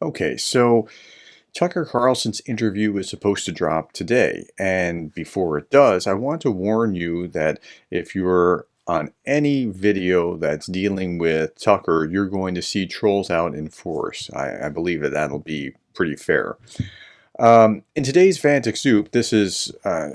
Okay, so Tucker Carlson's interview is supposed to drop today, and before it does, I want to warn you that if you're on any video that's dealing with Tucker, you're going to see trolls out in force. I believe that that'll be pretty fair. In today's Vantic Soup, this is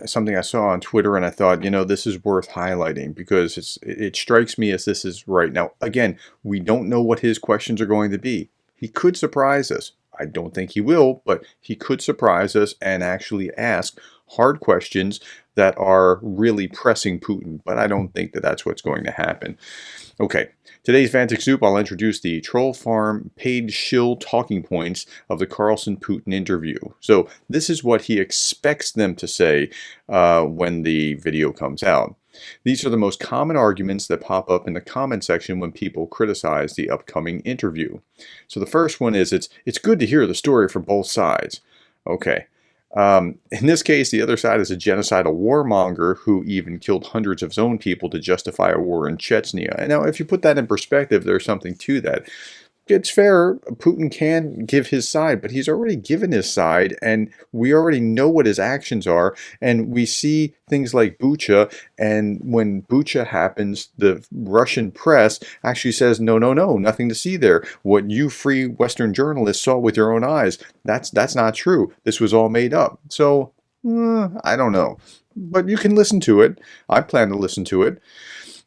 something I saw on Twitter, and I thought, this is worth highlighting because it strikes me as this is right. Now, again, we don't know what his questions are going to be. He could surprise us. I don't think he will, but he could surprise us and actually ask hard questions that are really pressing Putin, but I don't think that that's what's going to happen. Okay, today's Vantic Soup, I'll introduce the troll farm paid shill talking points of the Carlson-Putin interview. So this is what he expects them to say when the video comes out. These are the most common arguments that pop up in the comment section when people criticize the upcoming interview. So the first one is, it's good to hear the story from both sides. Okay. In this case, the other side is a genocidal warmonger who even killed hundreds of his own people to justify a war in Chechnya. And now, if you put that in perspective, there's something to that. It's fair, Putin can give his side, but he's already given his side, and we already know what his actions are, and we see things like Bucha, and when Bucha happens, the Russian press actually says, no, no, no, nothing to see there. What you free Western journalists saw with your own eyes, that's not true. This was all made up. So, I don't know. But you can listen to it. I plan to listen to it.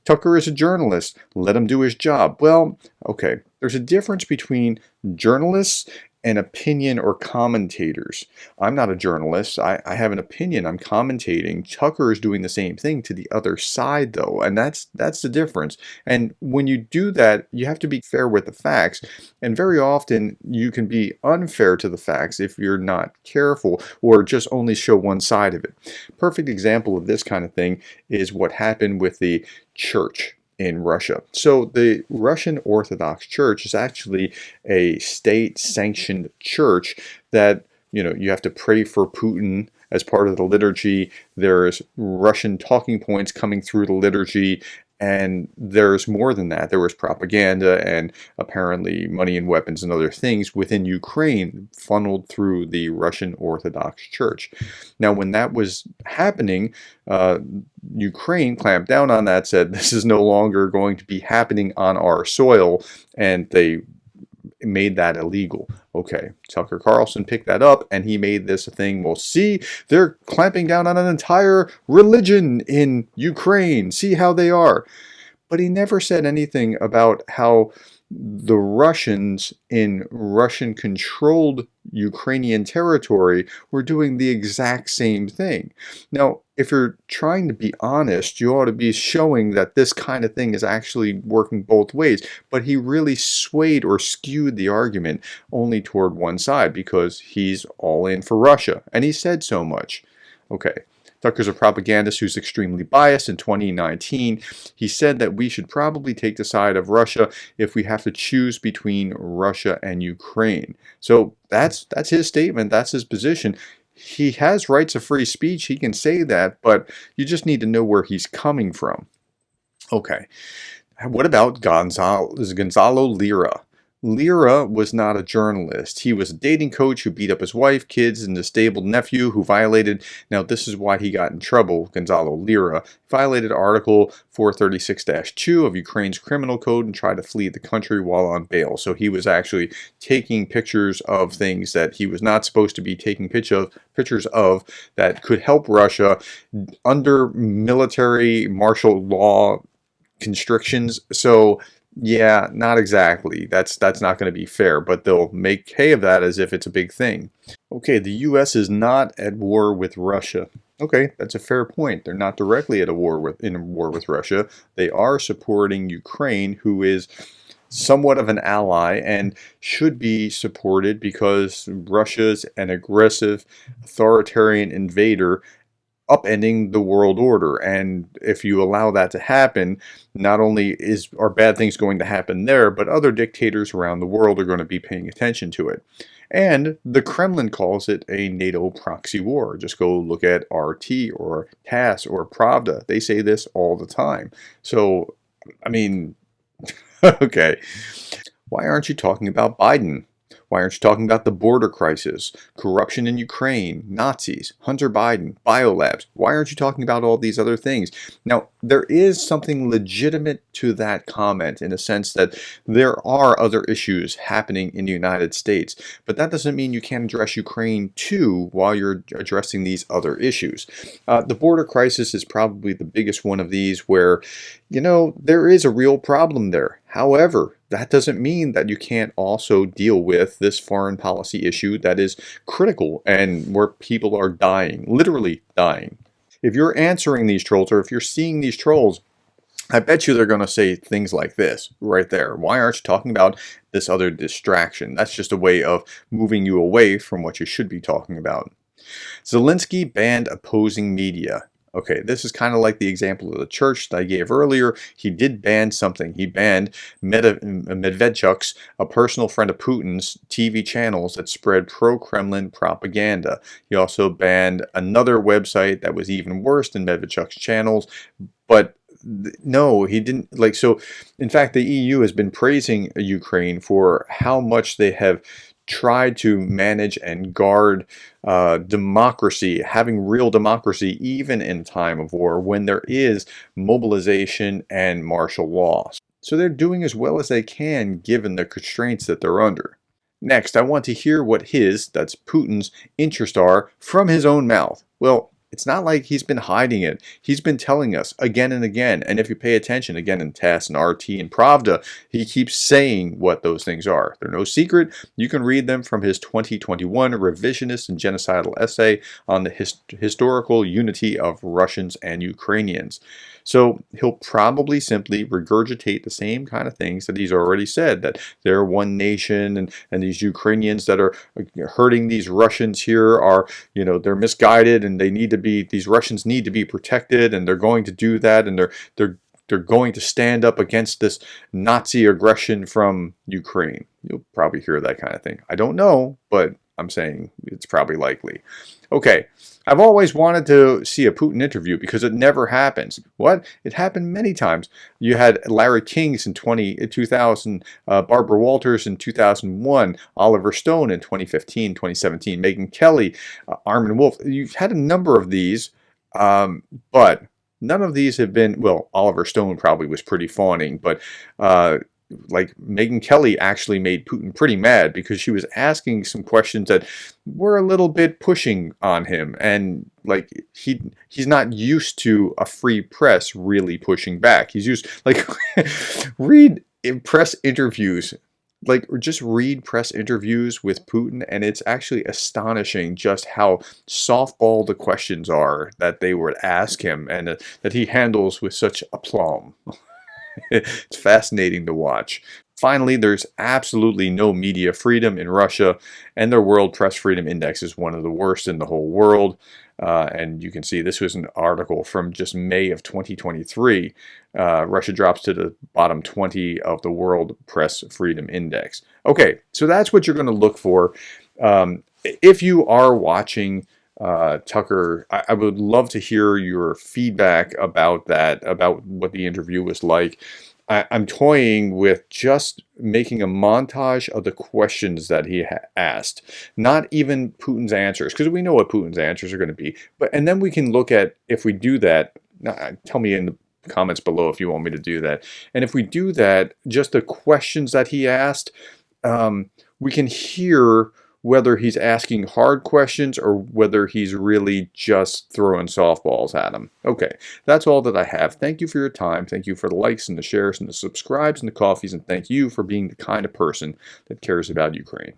Tucker is a journalist. Let him do his job. Well, okay. There's a difference between journalists and opinion or commentators. I'm not a journalist. I have an opinion. I'm commentating. Tucker is doing the same thing to the other side, though, and that's the difference. And when you do that, you have to be fair with the facts. And very often, you can be unfair to the facts if you're not careful or just only show one side of it. Perfect example of this kind of thing is what happened with the church in Russia. So the Russian Orthodox Church is actually a state-sanctioned church that, you have to pray for Putin as part of the liturgy. There's Russian talking points coming through the liturgy, and there's more than that. There was propaganda and apparently money and weapons and other things within Ukraine funneled through the Russian Orthodox Church. Now, when that was happening, Ukraine clamped down on that, said this is no longer going to be happening on our soil, and they made that illegal. Okay, Tucker Carlson picked that up and he made this a thing. Well, see, they're clamping down on an entire religion in Ukraine. See how they are. But he never said anything about how the Russians in Russian-controlled Ukrainian territory were doing the exact same thing. Now, if you're trying to be honest, you ought to be showing that this kind of thing is actually working both ways. But he really swayed or skewed the argument only toward one side because he's all in for Russia. And he said so much. Okay. Tucker's a propagandist who's extremely biased. In 2019, he said that we should probably take the side of Russia if we have to choose between Russia and Ukraine. So that's his statement. That's his position. He has rights of free speech. He can say that, but you just need to know where he's coming from. Okay. What about Gonzalo Lira? Lira was not a journalist. He was a dating coach who beat up his wife, kids, and disabled nephew who violated, now this is why he got in trouble, Gonzalo Lira, violated Article 436-2 of Ukraine's criminal code and tried to flee the country while on bail. So he was actually taking pictures of things that he was not supposed to be taking pictures of that could help Russia under military martial law constrictions. So yeah, not exactly. That's not going to be fair, but they'll make hay of that as if it's a big thing. Okay, the U.S. is not at war with Russia. Okay, that's a fair point. They're not directly in a war with Russia. They are supporting Ukraine, who is somewhat of an ally and should be supported because Russia's an aggressive authoritarian invader upending the world order. And if you allow that to happen, not only are bad things going to happen there, but other dictators around the world are going to be paying attention to it. And the Kremlin calls it a NATO proxy war. Just go look at RT or TASS or Pravda. They say this all the time. So, I mean, okay. Why aren't you talking about Biden? Why aren't you talking about the border crisis, corruption in Ukraine, Nazis, Hunter Biden, biolabs? Why aren't you talking about all these other things? Now, there is something legitimate to that comment in the sense that there are other issues happening in the United States, but that doesn't mean you can't address Ukraine too while you're addressing these other issues. The border crisis is probably the biggest one of these where, there is a real problem there. However, that doesn't mean that you can't also deal with this foreign policy issue that is critical and where people are dying, literally dying. If you're answering these trolls or if you're seeing these trolls, I bet you they're going to say things like this right there. Why aren't you talking about this other distraction? That's just a way of moving you away from what you should be talking about. Zelensky banned opposing media. Okay, this is kind of like the example of the church that I gave earlier. He did ban something. He banned Medvedchuk's, a personal friend of Putin's, TV channels that spread pro-Kremlin propaganda. He also banned another website that was even worse than Medvedchuk's channels, but no, he didn't. So, in fact, the EU has been praising Ukraine for how much they have tried to manage and guard democracy, having real democracy even in time of war when there is mobilization and martial law. So they're doing as well as they can given the constraints that they're under. Next, I want to hear what that's Putin's, interests are from his own mouth. Well, it's not like he's been hiding it. He's been telling us again and again. And if you pay attention, again in TASS and RT and Pravda, he keeps saying what those things are. They're no secret. You can read them from his 2021 revisionist and genocidal essay on the historical unity of Russians and Ukrainians. So he'll probably simply regurgitate the same kind of things that he's already said, that they're one nation and these Ukrainians that are hurting these Russians here are, they're misguided and these Russians need to be protected and they're going to do that and they're going to stand up against this Nazi aggression from Ukraine. You'll probably hear that kind of thing. I don't know, but I'm saying it's probably likely. Okay, I've always wanted to see a Putin interview because it never happens. What? It happened many times. You had Larry King's in 2000, Barbara Walters in 2001, Oliver Stone in 2015, 2017, Megyn Kelly, Armin Wolf. You've had a number of these, but none of these have been, well, Oliver Stone probably was pretty fawning, but like Megyn Kelly actually made Putin pretty mad because she was asking some questions that were a little bit pushing on him, and like he's not used to a free press really pushing back. He's used read press interviews, just read press interviews with Putin, and it's actually astonishing just how softball the questions are that they would ask him, and that he handles with such aplomb. It's fascinating to watch. Finally, there's absolutely no media freedom in Russia, and their World Press Freedom Index is one of the worst in the whole world. And you can see this was an article from just May of 2023. Russia drops to the bottom 20 of the World Press Freedom Index. Okay, so that's what you're going to look for. If you are watching Tucker, I would love to hear your feedback about that, about what the interview was like. I'm toying with just making a montage of the questions that he asked, not even Putin's answers, because we know what Putin's answers are going to be. And then we can look at, if we do that, tell me in the comments below if you want me to do that. And if we do that, just the questions that he asked, we can hear whether he's asking hard questions or whether he's really just throwing softballs at him. Okay, that's all that I have. Thank you for your time. Thank you for the likes and the shares and the subscribes and the coffees, and thank you for being the kind of person that cares about Ukraine.